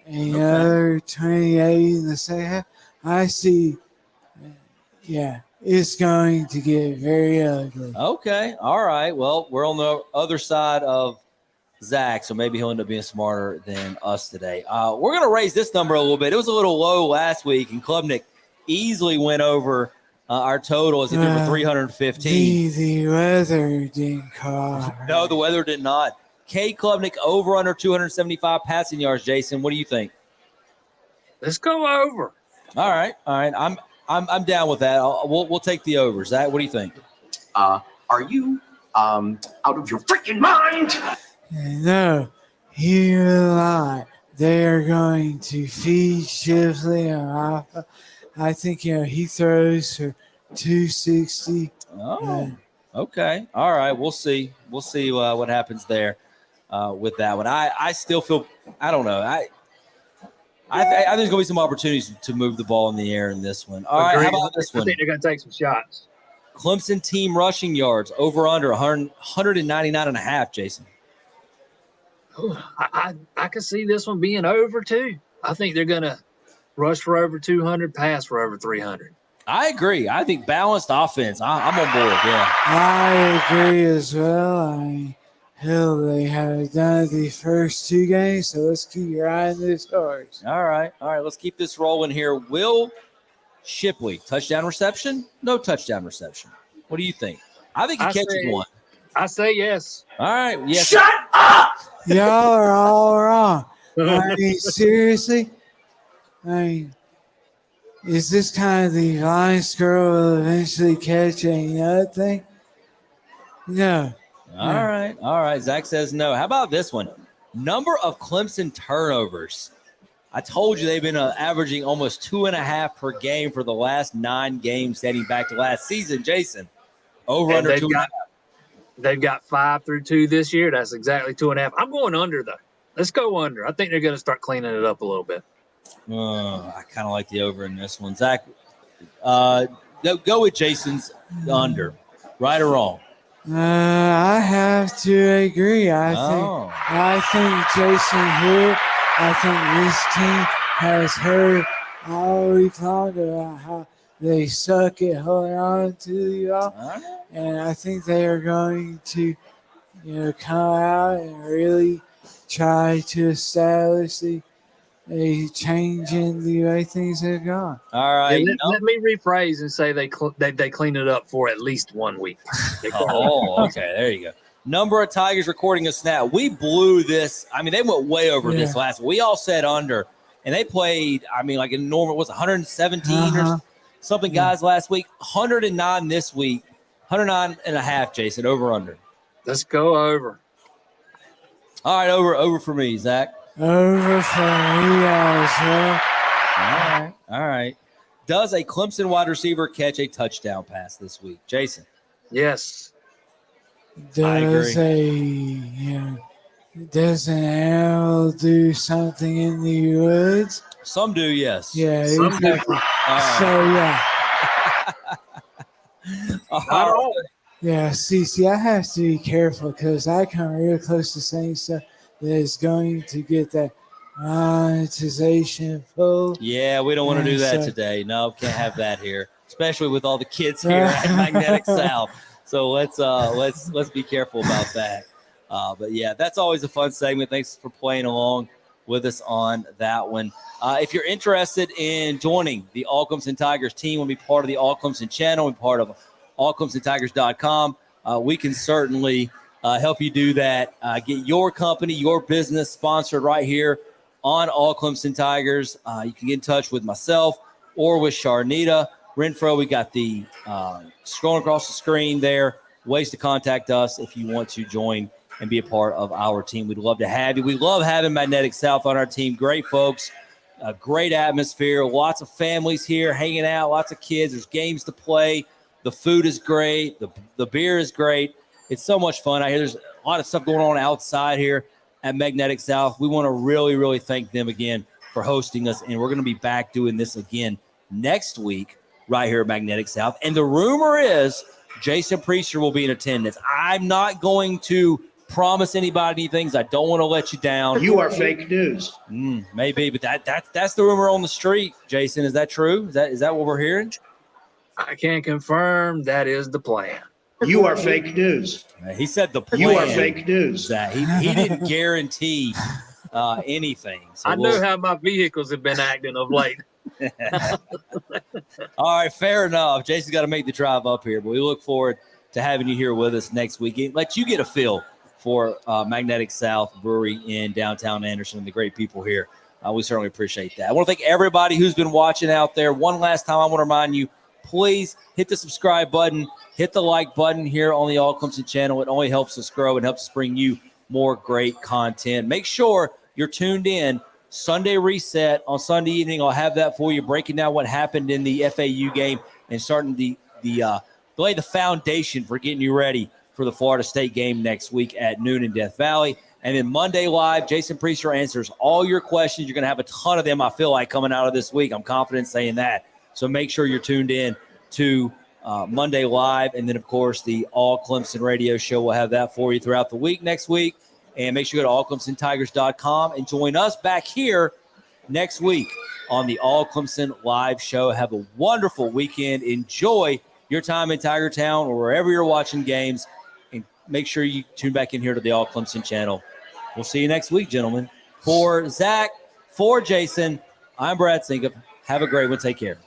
another 28 in the second half. I see. It's going to get very ugly. Okay. All right. Well, we're on the other side of Zach, so maybe he'll end up being smarter than us today. We're going to raise this number a little bit. It was a little low last week, and Klubnik easily went over our total as it did for 315. The weather didn't call. No, the weather did not. K. Klubnik over under 275 passing yards. Jason, what do you think? Let's go over. All right. I'm down with that. We'll take the over. Zach, what do you think? Are you out of your freaking mind? No, you lie. they are going to feed Shipley off. I think, he throws for 260. Oh, okay. All right. We'll see. We'll see what happens there with that one. I still feel, I don't know. I think there's going to be some opportunities to move the ball in the air in this one. All right. How about this one? I think they're going to take some shots. Clemson team rushing yards over under 199.5, Jason. I can see this one being over too. I think they're going to rush for over 200, pass for over 300. I agree. I think balanced offense. I'm on board. Yeah. I agree as well. They have done it the first 2 games, so let's keep your eye on this horse. All right. Let's keep this rolling here. Will Shipley, touchdown reception? No touchdown reception. What do you think? I think he catches one. I say yes. All right. Yes. Shut up! Y'all are all wrong. Seriously? Is this kind of the line squirrel will eventually catch another thing? No. All right. Zach says no. How about this one? Number of Clemson turnovers. I told you they've been averaging almost 2.5 per game for the last 9 games dating back to last season. Jason, over under 2.5. They've got 5 through 2 this year. That's exactly 2.5. I'm going under though. Let's go under. I think they're going to start cleaning it up a little bit. I kind of like the over in this one. Zach, go with Jason's under. Right or wrong? I have to agree. I think Jason here. I think this team has heard all week long about how they suck at holding on to the ball, and I think they are going to, come out and really try to establish a change in the way things have gone. All right. Let me rephrase and say they clean it up for at least 1 week. Okay. There you go. Number of Tigers recording a snap. We blew this. I mean, they went way over this last. We all said under, and they played. I mean, like in normal was 117 or something, guys. Last week, 109 this week, 109.5. Jason, over under. Let's go over. All right, over for me, Zach. Over for me as well. All right. Does a Clemson wide receiver catch a touchdown pass this week, Jason? Yes. Does an animal do something in the woods? Some do, yes. Yeah, exactly. So yeah. Yeah, see, I have to be careful because I come real close to saying stuff that is going to get that monetization full. Yeah, we don't want to do that today. No, can't have that here, especially with all the kids here at Magnetic South. So let's be careful about that. But yeah, that's always a fun segment. Thanks for playing along with us on that one. If you're interested in joining the All Clemson Tigers team, want to be part of the All Clemson channel and part of allclemsontigers.com, we can certainly help you do that. Get your company, your business sponsored right here on All Clemson Tigers. You can get in touch with myself or with Sharnita Renfro. We got the scrolling across the screen there, ways to contact us if you want to join and be a part of our team. We'd love to have you. We love having Magnetic South on our team. Great folks, a great atmosphere, lots of families here hanging out, lots of kids. There's games to play. The food is great. The beer is great. It's so much fun out here. There's a lot of stuff going on outside here at Magnetic South. We want to really, really thank them again for hosting us, and we're going to be back doing this again next week right here at Magnetic South. And the rumor is Jason Priester will be in attendance. I'm not going to promise anybody anything. I don't want to let you down. You are fake news. Maybe, but that's the rumor on the street. Jason, is that true? Is that what we're hearing? I can confirm that is the plan. You are fake news. He said the plan. You are fake news. That he didn't guarantee anything. So I know how my vehicles have been acting of late. All right, fair enough. Jason's got to make the drive up here, but we look forward to having you here with us next week. Let you get a feel for Magnetic South Brewery in downtown Anderson and the great people here. We certainly appreciate that. I want to thank everybody who's been watching out there. One last time, I want to remind you, please hit the subscribe button, hit the like button here on the All Clemson channel. It only helps us grow and helps us bring you more great content. Make sure you're tuned in Sunday reset on Sunday evening. I'll have that for you, breaking down what happened in the FAU game and starting lay the foundation for getting you ready for the Florida State game next week at noon in Death Valley. And then Monday Live, Jason Priester answers all your questions. You're going to have a ton of them, I feel like, coming out of this week. I'm confident saying that. So make sure you're tuned in to Monday Live. And then, of course, the All Clemson radio show. We'll have that for you throughout the week next week. And make sure you go to allclemsontigers.com and join us back here next week on the All Clemson Live show. Have a wonderful weekend. Enjoy your time in Tiger Town or wherever you're watching games. And make sure you tune back in here to the All Clemson channel. We'll see you next week, gentlemen. For Zach, for Jason, I'm Brad Sinkup. Have a great one. Take care.